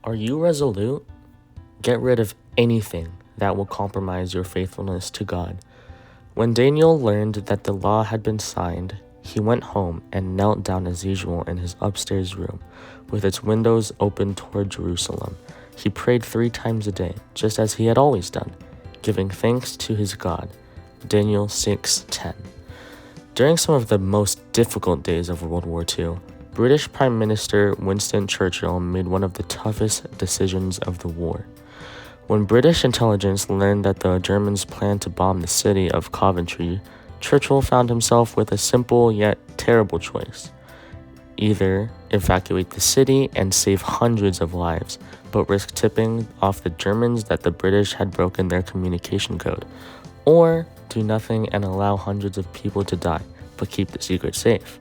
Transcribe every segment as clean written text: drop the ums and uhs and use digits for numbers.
Are you resolute? Get rid of anything that will compromise your faithfulness to God. When Daniel learned that the law had been signed, he went home and knelt down as usual in his upstairs room, with its windows open toward Jerusalem. He prayed 3 times a day, just as he had always done, giving thanks to his God. Daniel 6:10. During some of the most difficult days of World War II, British Prime Minister Winston Churchill made one of the toughest decisions of the war. When British intelligence learned that the Germans planned to bomb the city of Coventry, Churchill found himself with a simple yet terrible choice. Either evacuate the city and save hundreds of lives, but risk tipping off the Germans that the British had broken their communication code, or do nothing and allow hundreds of people to die, but keep the secret safe.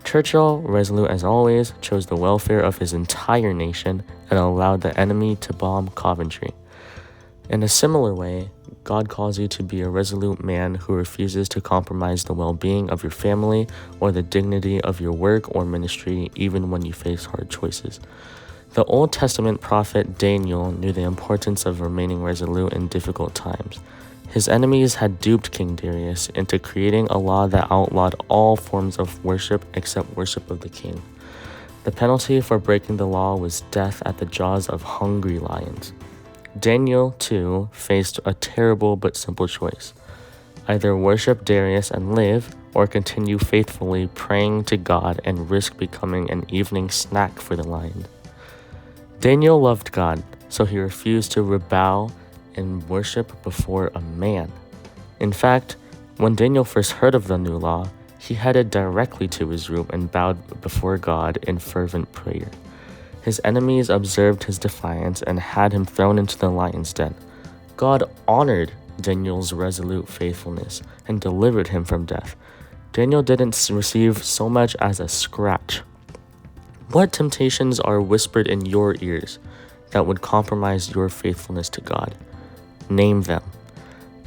Churchill, resolute as always, chose the welfare of his entire nation and allowed the enemy to bomb Coventry. In a similar way, God calls you to be a resolute man who refuses to compromise the well-being of your family or the dignity of your work or ministry, even when you face hard choices. The Old Testament prophet Daniel knew the importance of remaining resolute in difficult times. His enemies had duped King Darius into creating a law that outlawed all forms of worship except worship of the king. The penalty for breaking the law was death at the jaws of hungry lions. Daniel, too, faced a terrible but simple choice. Either worship Darius and live, or continue faithfully praying to God and risk becoming an evening snack for the lion. Daniel loved God, so he refused to rebel and worship before a man. In fact, when Daniel first heard of the new law, he headed directly to his room and bowed before God in fervent prayer. His enemies observed his defiance and had him thrown into the lion's den. God honored Daniel's resolute faithfulness and delivered him from death. Daniel didn't receive so much as a scratch. What temptations are whispered in your ears that would compromise your faithfulness to God? Name them.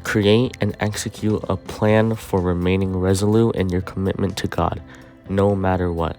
Create and execute a plan for remaining resolute in your commitment to God, no matter what.